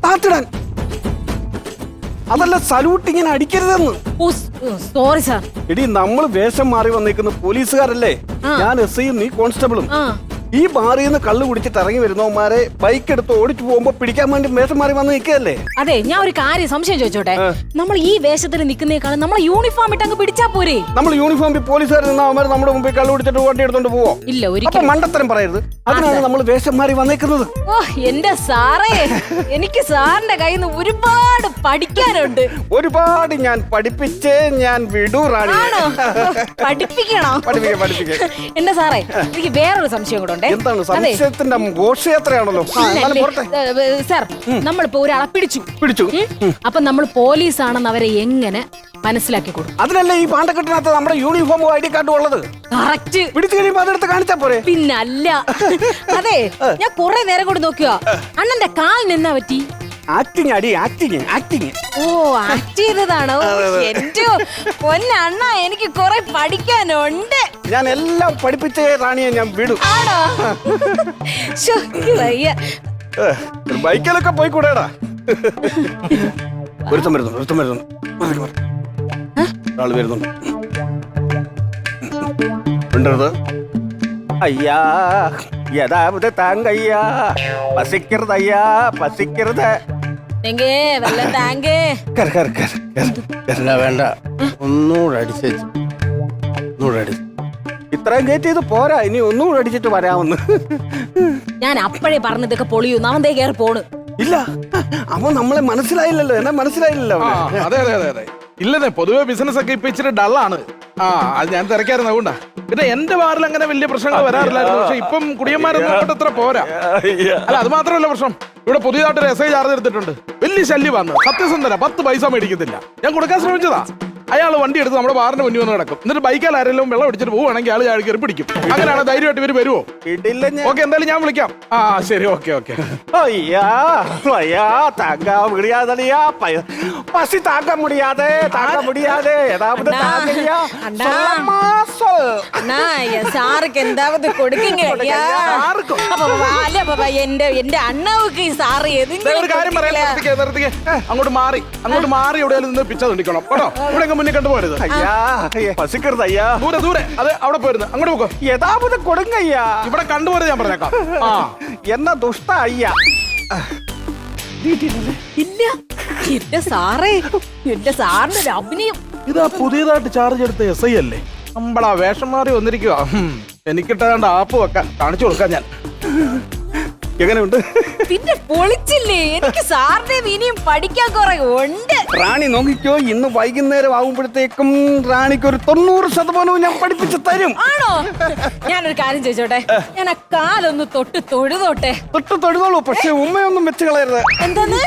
താത്തിടാൻ. അതല്ല സല്യൂട്ട് ഇങ്ങനെ അടിക്കരുതെന്ന്. Sorry sir. എടി നമ്മൾ വേഷം മാറി വന്നേക്കുന്ന പോലീസുകാരല്ലേ? ഞാൻ SI നീ കോൺസ്റ്റബിളും. ഈ ബാറിൽ നിന്ന് കള്ളു കുടിച്ചിട്ട് ഇറങ്ങി വരുന്നവന്മാരെ ബൈക്ക് എടുത്ത് ഓടിച്ചു പോകുമ്പോ പിടിക്കാൻ വേണ്ടി വേഷം മാറി വന്ന് നിൽക്കല്ലേ? അതെ, ഞാൻ ഒരു കാര്യം സംശയം ചോദിച്ചോട്ടെ. നമ്മൾ ഈ വേഷത്തിൽ നിൽക്കുന്നേക്കാളും നമ്മളെ യൂണിഫോം ഇട്ട് അങ്ങ് പിടിച്ചാ പോരെ? നമ്മൾ യൂണിഫോമിൽ പോലീസുകാർ നിന്നവന്മാർ നമ്മുടെ മുമ്പിൽ കള്ളു കുടിച്ചിട്ട് വണ്ടി എടുത്തോണ്ട് പോവോ? ഇല്ല, അപ്പൊ ഒരിക്കലും. മണ്ടത്തരം പറയരുത്. അതിനാണ് നമ്മൾ വേഷം മാറി വന്നേക്കുന്നത്. ഓ എന്റെ സാറേ, എനിക്ക് സാറിന്റെ കയ്യിൽ നിന്ന് ഒരുപാട് പഠിക്കാനുണ്ട്. ഒരുപാട് ഞാൻ പഠിപ്പിച്ചേ ഞാൻ വിടൂ റാണി. ആണോ? പഠിപ്പിക്കണോ? പഠിപ്പിക്കാം. എന്റെ സാറേ, എനിക്ക് വേറൊരു സംശയം കൂടെ. എന്താണ് സംശയത്തിന്റെ ഘോഷയാത്രയാണല്ലോ? സാർ, നമ്മളിപ്പോ ഒരാളെ പിടിച്ചു. അപ്പൊ നമ്മൾ പോലീസ് ആണെന്ന് അവരെ എങ്ങനെ മനസ്സിലാക്കി കൊടുക്കും? അതിനല്ലേ ഈ പാണ്ടക്കെട്ടിനകത്ത് നമ്മുടെ യൂണിഫോം ID കാർഡും ഉള്ളത്. കറക്റ്റ്. പിടിച്ചു കഴിയുമ്പോ അതെടുത്ത് കാണിച്ചാ പോരെ? പിന്നല്ല. അതെ, ഞാൻ കുറെ നേരം കൊണ്ട് നോക്കിയോ, അണ്ണന്റെ കാലിന് എന്നാ പറ്റി? ആക്ടിങ് അടി, ആക്ടിങ്. ഓ, ആക്ട് ചെയ്തതാണോ? എന്റെ പൊന്നണ്ണ, എനിക്ക് കുറെ പഠിക്കാനുണ്ട്. ഞാൻ എല്ലാം പഠിപ്പിച്ചേ റാണിയെ ഞാൻ വിടും. ആണോ? വയ്യ. ബൈക്കിലൊക്കെ പോയി കൂടെടാ. ഒരുത്തം വരുന്നു. ആള് വരുന്നുണ്ട്. ഉണ്ടത്. അയ്യാ യഥാവത് താങ്കയ്യാ പസിക്കരുതയ്യാ പസിക്കരുത്. വേണ്ട, ഒന്നുകൂടെ അടിച്ചു. ഇത്രയും കയറ്റി ഇത് പോരാ, ഇനി ഒന്നുകൂടെ അടിച്ചിട്ട് വരാമെന്ന്. ഞാൻ അപ്പോഴേ പറഞ്ഞതൊക്കെ പൊളിയുന്നു. അവൻ ദേ കയറി പോണ്. ഇല്ല, അവൻ നമ്മളെ മനസ്സിലായില്ലല്ലോ. എന്നെ മനസ്സിലായില്ലല്ലോ. അതെ. ഇല്ലെന്നേ, പൊതുവെ ബിസിനസ് ഒക്കെ ഇപ്പൊ ഇച്ചിരി ഡള്ളാണ്. അത് ഞാൻ തിരക്കായിരുന്നു. അതുകൊണ്ടാ. പിന്നെ എന്റെ ബാറിൽ അങ്ങനെ വലിയ പ്രശ്നങ്ങൾ വരാറില്ലായിരുന്നു. പക്ഷെ ഇപ്പം കുടിയന്മാരൊന്നും അങ്ങോട്ട് അത്ര പോരാ. അല്ല, അത് മാത്രമല്ല പ്രശ്നം. ഇവിടെ പുതിയതായിട്ട് ഒരു SI ചാർജ് എടുത്തിട്ടുണ്ട്. വലിയ ശല്യം വന്നു. സത്യസന്ധന 10 പൈസ മേടിക്കത്തില്ല. ഞാൻ കൊടുക്കാൻ ശ്രമിച്ചതാ. അയാൾ വണ്ടി എടുത്ത് നമ്മുടെ ബാറിന്റെ മുന്നിൽ വന്ന് കിടക്കും. എന്നിട്ട് ബൈക്കാൽ ആരെങ്കിലും വെള്ളം അടിച്ചിട്ട് പോവുകയാണെങ്കിൽ ആൾ ചാടി കയറി പിടിക്കും. അങ്ങനെയാണ് ധൈര്യമായിട്ട് ഇവര് വരുമോ? ഓക്കെ, എന്തായാലും ഞാൻ വിളിക്കാം. ശരി, ഓക്കെ. പസി താങ്ക മുടിയാതെ സാർക്ക് എന്താവത് കൊടുക്കീങ്ക? എന്റെ അണ്ണാവുക്ക് ഈ സാറ് ഒരു കാര്യം പറയാം. അങ്ങോട്ട് മാറി എവിടെയാലും നിന്ന് പിച്ച തുണ്ടിക്കണം കേട്ടോ. ഇവിടെ മുന്നിൽ കണ്ടുപോരുത്. ദൂരെ അത് അവിടെ പോരുത്. അങ്ങോട്ട് പോക്കോ. യഥാപത കൊടുങ്കയ്യാ. ഇവിടെ കണ്ടുപോരുത് ഞാൻ പറഞ്ഞേക്കാം. എന്നാ ദുഷ്ട അയ്യ. ഇല്ല, എന്റെ സാറേ, എന്റെ സാറിന്റെ ഒരു അഭിനയം. ഇതാ പുതിയതായിട്ട് ചാർജ് എടുത്ത SI അല്ലേ? നമ്മളാ വേഷം മാറി വന്നിരിക്കുക. എനിക്കിട്ടാണ്ട് ആപ്പ് വെക്കാൻ കാണിച്ചു കൊടുക്കാൻ ഞാൻ. എങ്ങനെയുണ്ട്? പിന്നെ പൊളിച്ചില്ലേ? എനിക്ക് സാറിന്റെ ഇനിയും പഠിക്കാൻ കുറെ ഉണ്ട്. റാണി നോക്കിക്കോ, ഇന്ന് വൈകുന്നേരം ആകുമ്പോഴത്തേക്കും റാണിക്ക് ഒരു 90% ഞാൻ പഠിപ്പിച്ചു തരും. ആണോ? ഞാനൊരു കാര്യം ചോദിച്ചോട്ടെ, ഞാൻ ആ കാലൊന്ന് തൊഴുതോട്ടെ. തൊഴുതോളൂ, പക്ഷെ ഉമ്മയൊന്നും വെച്ച് കളയരുത്. എന്താന്ന്?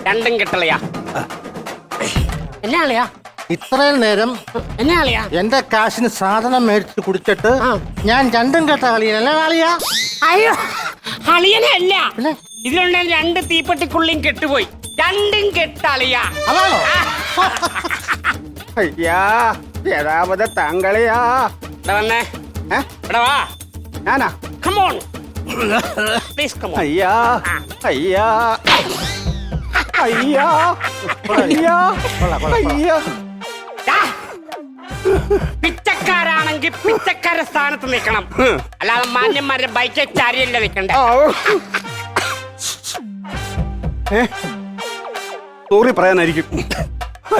രണ്ടും കിട്ടലയാ. എന്നാളിയാ ഇത്രയും നേരം എന്റെ കാശിന് സാധനം മേടിച്ച് കുടിച്ചിട്ട് ഞാൻ രണ്ടും കെട്ട കളിയല്ല കളിയാ? അയ്യോ, അളിയനല്ല. ഇതിലുള്ള 2 തീപ്പെട്ടിക്കുള്ളിയും കെട്ടുപോയി. രണ്ടും കെട്ടളിയാ. അതാണോ? യഥാപത താങ്കളെയാ. വന്നേ, ഇവിടെ വാ. ഞാനാ? Come on. Please come on. അയ്യാ. പിച്ചക്കാരാണെങ്കിൽ പിച്ചക്കാരുടെ സ്ഥാനത്ത് നിൽക്കണം. അല്ലാതെ മാന്യന്മാരുടെ ബൈക്കിൽ ചാരിയല്ല നിൽക്കണ്ടേ. സോറി പറയാനായിരിക്കും.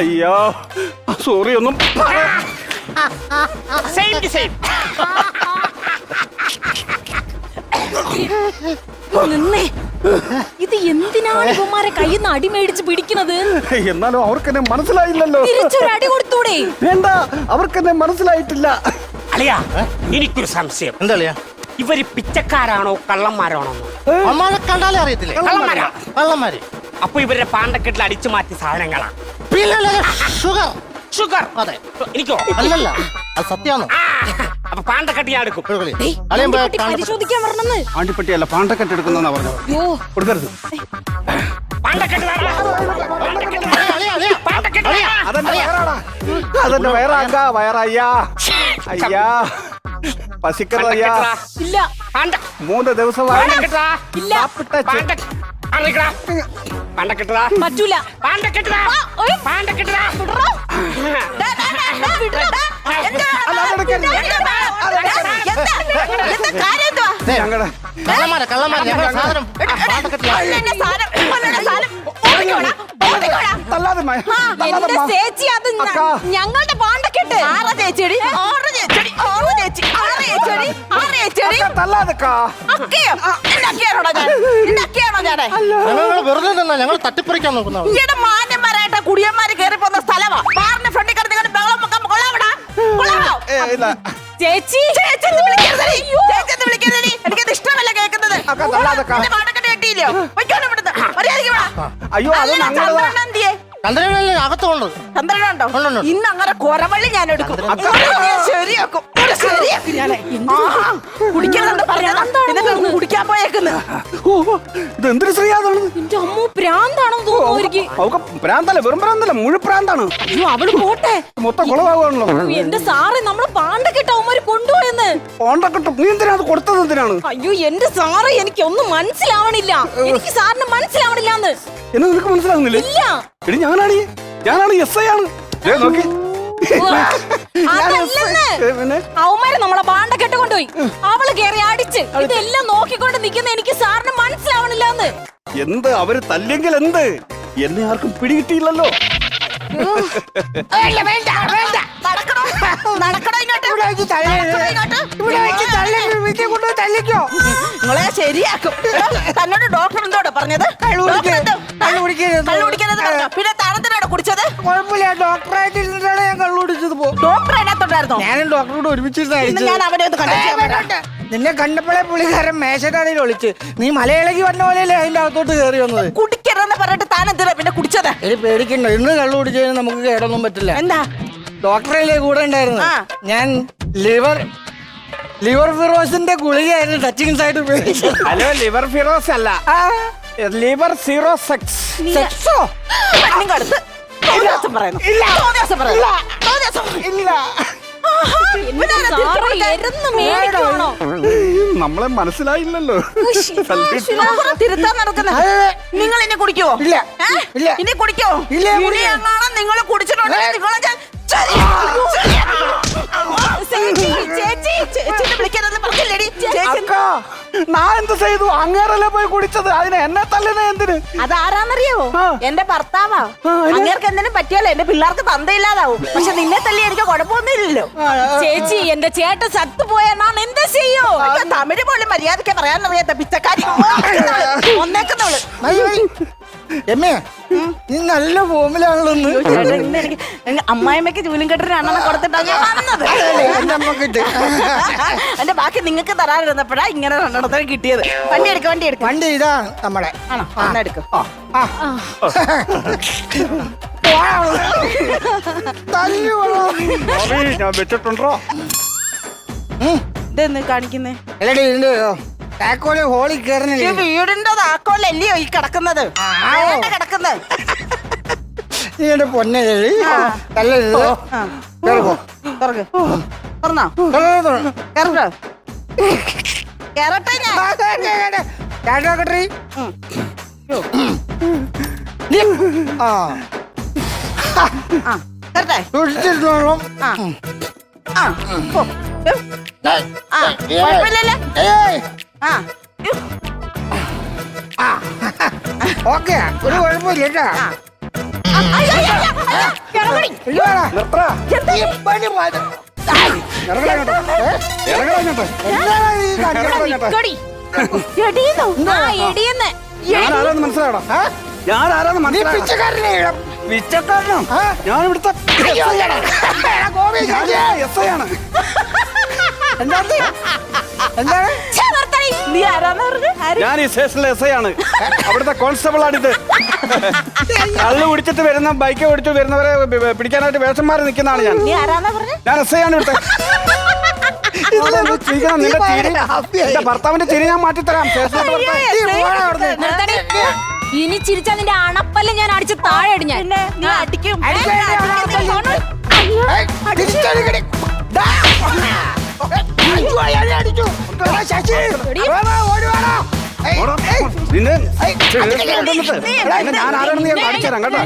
അയ്യോ, സോറി ഒന്നും. ഇത് എന്തിനാണ് ഇവന്മാരെ കയ്യിൽ നിന്ന് അടി മേടിച്ച് പിടിക്കുന്നത്? എന്നാലും അവർക്ക് എന്നെ മനസ്സിലായില്ലല്ലോ. തിരിച്ചൊരു അടി കൊടുത്തൂടെ? വേണ്ട, അവർക്ക് എന്നെ മനസ്സിലായിട്ടില്ല. അളിയാ, എനിക്കൊരു സംശയം. എന്താ കളിയാ? ഇവര് പിച്ചക്കാരാണോ കള്ളന്മാരാണോ? അമ്മാരെ കണ്ടാലേ അറിയത്തില്ലേ? കള്ളന്മാര്. അപ്പൊ ഇവരുടെ പാണ്ടക്കെട്ടിൽ അടിച്ചു മാറ്റിയ സാധനങ്ങളാ. ഷുഗർ. അതെ. എനിക്കോ? അല്ലല്ല, അത് സത്യമാണോ? അപ്പൊ പാണ്ടക്കെട്ടി ഞാൻ എടുക്കും. പരിശോധിക്കാൻ പറഞ്ഞെന്ന്. ആണ്ടിപ്പട്ടിയല്ല, പാണ്ടക്കെട്ട് എടുക്കുന്ന പറഞ്ഞത്. കൊടുക്കരുത്. പാണ്ടക്കെട്ട് അതന്നെ വയറാക്ക വയറയ്യാ അയ്യാ പസിക്കറയ്യാ ഇല്ല 3 ദിവസമായി ഇല്ല പറ്റൂല ഞങ്ങളുടെ കള്ളന്മാരെ ഞങ്ങളുടെ സാധനം തല്ലാതെ എന്റെ ചേച്ചി അത് ഞങ്ങളുടെ പാണ്ടക്കെട്ട് ഞങ്ങൾ വെറുതെ നിന്നാ ഞങ്ങൾ തട്ടിപ്പറിക്കാൻ നോക്കുന്ന മാന്യന്മാരായിട്ട് കുടിയന്മാര് കയറി പോകുന്ന സ്ഥലമാ ബാറിന്റെ ഫ്രണ്ടിൽ കിടന്ന് നിങ്ങൾ ബഹളം വെക്കാൻ കൊള്ളാവടാ ചേച്ചി എനിക്കത് ഇഷ്ടമല്ല കേൾക്കുന്നത് പാണ്ടക്കെട്ട് കെട്ടിയില്ലോ അയ്യോ അത് ഞങ്ങളതാ ചന്ദ്രനല്ലേ അകത്തുണ്ട് ചന്ദ്രനുണ്ടോ ഉണ്ട്. ഇന്ന് അങ്ങനെ കൊരവള്ളി ഞാൻ എടുക്കും ശരിയാക്കും കുടിക്കരുതെന്ന് പറഞ്ഞാ എന്നിട്ട് കുടിക്കാൻ പോയേക്കുന്നു ഇത് എന്തൊരു ശ്രീയാതാണ് എന്റെ അമ്മ പ്രാന്താണോ തോന്നുന്നു എനിക്ക് അവക്ക് പ്രാന്തല്ല വെറും പ്രാന്തല്ല മുഴുപ്രാന്താണ് അയ്യോ അവള് പോട്ടെ മൊത്തം കുളവാകുവാണല്ലോ എന്റെ സാറ് നമ്മള് പാണ്ടക്കെട്ട് അവന്മാര് കൊണ്ടുപോയെന്ന് ഓണ്ടക്കിട്ടും നീ എന്തിനാ അത് കൊടുത്തത് എന്തിനാണ് അയ്യോ എന്റെ സാറ് എനിക്ക് ഒന്നും മനസ്സിലാവണില്ല എനിക്ക് സാറിന് മനസ്സിലാവണില്ലാന്ന് എന്നെ നിനക്ക് മനസ്സിലാകുന്നില്ലേ ഇല്ല എടി ഞാനാണ് എസ് ഐ ആണ് നോക്കി അതല്ലെന്ന് അവന്മാര് നമ്മളെ പാണ്ടക്കെട്ട് കൊണ്ടുപോയി അവള് കേറി അടിച്ച് ഇതെല്ലാം നോക്കിക്കൊണ്ട് നിൽക്കുന്ന എനിക്ക് സാറിന് മനസ്സിലാവണില്ലാന്ന് എന്ത് അവര് തല്ലെങ്കിൽ എന്ത് എന്നെ ആർക്കും പിടികിട്ടിയില്ലല്ലോ നിങ്ങളെ ശരിയാക്കും തന്നോട് ഡോക്ടർ എന്തോടെ പറഞ്ഞത് പിന്നെ താനത്തിനോട് കുടിച്ചത് കുഴപ്പമില്ല ഡോക്ടറായിട്ട് ഇരുന്നിട്ടാണ് ഞാൻ കള്ളുപിടിച്ചത് ഡോക്ടർ അതിനകത്തോട്ടായിരുന്നോ ഞാനും ഡോക്ടറോട് ഒരുമിച്ചിരുന്നു ഞാൻ അവനെ ഒന്ന് കണ്ടു നിന്നെ കണ്ടപ്പോഴേ പുള്ളിക്കാരൻ മേശക്കാരിൽ ഒളിച്ച് നീ മലയിളകി വന്ന പോലെയല്ലേ അതിന്റെ അകത്തോട്ട് കയറി വന്നത് കുടിക്കരുതെന്ന് പറഞ്ഞിട്ട് താൻ എന്തിനാ പിന്നെ കുടിച്ചത് ഇനി പേടിക്കണ്ട ഇന്ന് കള്ളു കുടിച്ചതിന് നമുക്ക് കേടൊന്നും പറ്റില്ല എന്താ ഡോക്ടറല്ലേ കൂടെ ഉണ്ടായിരുന്നു ആ. ഞാൻ ലിവർ ഫിറോസിന്റെ ഗുളികയായിരുന്നു ടച്ചിങ് സൈഡ് ഉപയോഗിച്ചത് ഹലോ ലിവർ ഫിറോസ് അല്ല ലിവർ സീറോ സെക്സ് സെക്സോ നിങ്ങടുത്ത് തോന്നിയാസം പറയുന്നു തോന്നിയാസം പറയുന്നു തോന്നിയാസം ഇല്ല എന്റെ സാറ് എരുന്ന് മേടിക്കുവാണോ നമ്മളെ മനസ്സിലായില്ലല്ലോ തിരുത്താൻ നടക്കുന്നത് നിങ്ങൾ ഇനി കുടിക്കുവോ ഇല്ല. ഏ? ഇല്ല. ഇനി കുടിക്കുവോ ഇല്ല, ഇനി കുടിക്കില്ല. എങ്ങാനും നിങ്ങൾ കുടിച്ചിട്ടുണ്ടെങ്കിൽ നിങ്ങളെ ഞാൻ ചേച്ചിനെ വിളിക്കാനെന്ന് പറഞ്ഞില്ലേടി ചേച്ചി അക്ക, ഞാൻ എന്ത് ചെയ്തു അങ്ങേറല്ലേ പോയി കുടിച്ചത് അതിന് എന്നെ തല്ലുന്ന എന്തിന് അതാരാന്നറിയാവോ ആ. എന്റെ ഭർത്താവാ അതിന്? അങ്ങേർക്ക് എന്തിനും പറ്റിയാലോ എന്റെ പിള്ളേർക്ക് തന്തയില്ലാതാവും പക്ഷെ നിന്നെ തല്ലി എനിക്ക് കുഴപ്പമൊന്നുമില്ലല്ലോ ചേച്ചി എന്റെ ചേട്ടൻ സത്തു പോയാ ഞാൻ എന്താ ചെയ്യോ എനിക്ക് തമിഴ് പോലും മര്യാദയ്ക്ക് പറയാനറിയാത്ത പിച്ചക്കാരി ഒന്നേക്കുന്നവള് എമ്മേ നീ നല്ല ഫോമിലാണല്ലോ അമ്മായിമ്മക്ക് ജൂലും കെട്ടൊരു അണ്ണനെ കൊടുത്തിട്ടാണ് ഞാൻ വന്നത് എന്റെ അമ്മക്കിട്ട് എന്റെ ബാക്കി നിങ്ങൾക്ക് തരാനിരുന്നപ്പോഴാ ഇങ്ങനെ രണ്ടെണ്ണത്തിന് കിട്ടിയത് വണ്ടി എടുക്ക വണ്ടി ഇതാണ് നമ്മളെ ആണോ എന്നാ എടുക്കും ഞാൻ വെച്ചിട്ടുണ്ടോ ഇതെന്ന് കാണിക്കുന്നേ എല്ലടി ഇതിന്റെ താക്കോല് ഹോളിൽ ഈ കയറുന്നില്ലേ വീടിന്റെ താക്കോലല്ലയോ ഈ കിടക്കുന്നത് കിടക്കുന്നത് നീ എന്റെ പൊന്നെ തല്ലരുത് കേറിപ്പോ. തുറക്ക് തുറന്നോ കേറട്ടോ കേറട്ടെ ഞാൻ ചാട്ടോക്കട്ടെ ആ ആ കേറട്ടെ സൂക്ഷിച്ചിരുന്നോളാം ആ ആ പോ. ആ കുഴപ്പമില്ലല്ലോ ആ ഓക്കെ ഒരു കുഴപ്പമില്ല കേട്ടാ ആ. അയ്യോ, അയ്യോ, അയ്യോ, അയ്യോ, കിടക്കടി. നിർത്തടാ എന്താ ഈ- ഇറങ്ങടാ ഇങ്ങോട്ട്. ഇറങ്ങടാ ഇങ്ങോട്ട്. നിക്കടി. എടീന്നോ? ആ എടിയെന്ന് ഞാൻ ആരാന്ന് മനസ്സിലായടാ ഞാൻ ആരാന്ന് മനസ്സിലായ പിച്ചക്കാരനോ ഞാൻ ഇവിടുത്തെ എസ് ഐ ആണ് എന്താണ് ഛെ, നിർത്തടി. നീ ആരാന്ന് പറഞ്ഞു ആര്? ഞാൻ ഈ സ്റ്റേഷനിലെ എസ് ഐ ആണ് അവിടുത്തെ കോൺസ്റ്റബിൾ ആണിത് കള്ളു കുടിച്ചിട്ട് വരുന്ന ബൈക്ക് ഓടിച്ചു വരുന്നവരെ പിടിക്കാനായിട്ട് വേഷന്മാര് നിൽക്കുന്നതാണ് ഞാൻ നീ ആരാന്നാ പറഞ്ഞു ഞാൻ എസ് ഐ ആണ് ഇവിടുത്തെ ചിരിക്കണം നിന്റെ ചിരി എന്റെ ഭർത്താവിന്റെ ചിരി ഞാൻ മാറ്റിത്തരാം സ്റ്റേഷനിലോട്ട് നിർത്തടി. ഇനി ചിരിച്ചാ നിന്റെ അണപ്പല്ല ഞാൻ അടിച്ച് താഴെ ഇടി ഞാൻ പിന്നെ നീ അടിക്കും അടിക്കാൻ അടിക്കാൻ നീ പോണോ? തിരിച്ചടിക്കടി. ദാ. അയ്യോ, അയാളെ അടിച്ചു. എടാ, ശശി. വേഗം ഓടി വാടാ. ഏയ്, ഏയ്. നിന്നെ ഏയ്, നിന്നെ ഞാൻ ആരാണെന്ന് ഞാൻ കാണിച്ചു തരാം കേട്ടോ.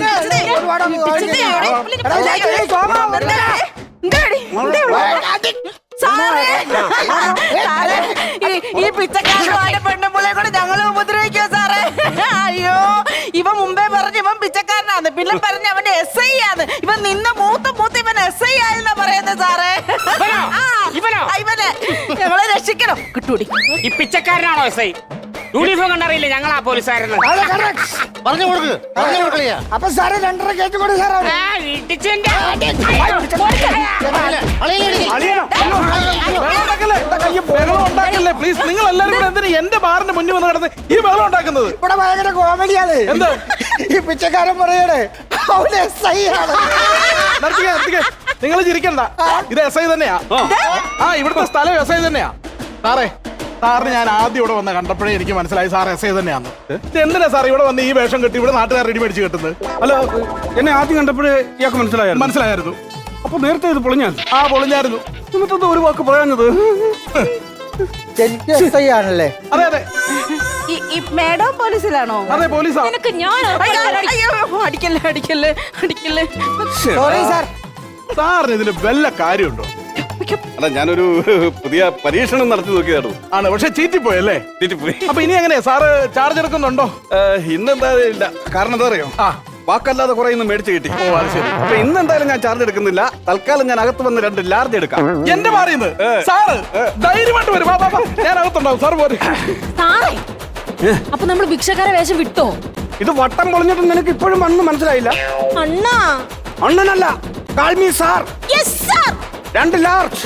ഓടി വാടാ, എടാ, ശശി, സോമ, വരണ്ട. സാറേ, സാറേ, ഈ പിച്ചക്കാരൻ പെണ്ണുമ്പളെ കൂടെ ഞങ്ങള് ഉപദ്രവിക്കോ സാറേ? അയ്യോ, ഇവൻ മുമ്പേ പറഞ്ഞു ഇവൻ പിച്ചക്കാരനാണ്, പിന്നെ പറഞ്ഞു അവന്റെ SI ആണ്. ഇവൻ നിന്ന് മൂത്ത് ഇവൻ SI ആയെന്നാ പറയുന്നത് സാറേ. ഇവനോ? ആ, ഇവനോ? ഇവനെ ഞങ്ങളെ രക്ഷിക്കണം. കിട്ടൂടി. ഈ പിച്ചക്കാരനാണോ SI? യൂണിഫോം കണ്ടറിയില്ല ഞങ്ങളാ പോലീസുകാരെന്ന്. അതെ, correct. പറഞ്ഞു കൊടുക്കളിയാ. അപ്പൊ സാറ് 2.5 കയറ്റി കൊടു സാർ അവിടെ. ആ, ഇടിച്ചെന്റെ ബഹളം ഉണ്ടാക്കല്ലേ പ്ലീസ്. നിങ്ങൾ എല്ലാവരും കൂടെ എന്തിനാ എന്റെ ബാറിന്റെ മുന്നിൽ വന്ന് കിടന്ന് ഈ ബഹളം ഉണ്ടാക്കുന്നത്? ഇവിടെ ഭയങ്കര കോമഡിയാണ്. എന്ത്? ഈ പിച്ചക്കാരൻ പറയണേ അവന് SI ആണ്. നിങ്ങൾ ചിരിക്കണ്ട, ഇത് SI തന്നെയാ. ആ, ഇവിടുത്തെ സ്ഥലം SI തന്നെയാ. സാറിന് ഞാൻ ആദ്യം ഇവിടെ വന്ന് കണ്ടപ്പോഴേ എനിക്ക് മനസ്സിലായി സാർ SI തന്നെയാന്ന്. എന്തിനാ സാർ ഇവിടെ വന്ന് ഈ വേഷം കെട്ടി ഇവിടെ നാട്ടുകാർ റെഡി മേടിച്ച് കെട്ടുന്നത്? അല്ല, എന്നെ ആദ്യം കണ്ടപ്പോഴേ ഇയാൾക്ക് മനസ്സിലായിരുന്നു. അപ്പൊ നേരത്തെ ഇത് പൊളിഞ്ഞാൽ പൊളിഞ്ഞായിരുന്നു. എന്നിട്ടത് ഒരു വാക്ക് പറയാഞ്ഞത്? ശരിക്കും SI ആണല്ലേ? അതെ ഈ മേഡം പോലീസിലാണോ? അതെ പോലീസാ. നിനക്ക് ഞാൻ അയ്യോ, അടിക്കല്ലേ. Sorry sir. സാറിന് ഇതിന് വല്ല കാര്യമുണ്ടോ? അല്ല, ഞാനൊരു പുതിയ പരീക്ഷണം നടത്തി നോക്കിയതായിരുന്നു. ആണ്, പക്ഷെ ചീറ്റിപ്പോയല്ലേ? തെറ്റിപ്പോയി. അപ്പൊ ഇനി എങ്ങനെയാ സാറ് ചാർജ് എടുക്കുന്നുണ്ടോ? ഇന്നെന്താ ഇല്ല. കാരണം എന്താ അറിയോ? വാക്കല്ലാതെ കുറെ ഇന്ന് മേടിച്ച് കിട്ടി. ഓ, അത് ശരി. അപ്പൊ ഇന്ന് എന്തായാലും ഞാൻ ചാർജ് എടുക്കുന്നില്ല. തൽക്കാലം ഞാൻ അകത്ത് വന്ന് 2 ലാർജ് എടുക്കാം. എന്റെ മാറിയെന്ന് സാറ് ധൈര്യമായിട്ട് വരും. ഞാൻ അകത്തുണ്ടാവും. സാർ പോരെ. സാറേ, അപ്പൊ നമ്മൾ ഭിക്ഷക്കാരെ വേഷം വിട്ടോ? ഇത് വട്ടം പൊളിഞ്ഞിട്ട് നിനക്ക് ഇപ്പോഴും അന്ന് മനസ്സിലായില്ല? അണ്ണാ. അണ്ണനല്ല, കാൾമി സാർ. Yes sir. 2 ലാർജ്.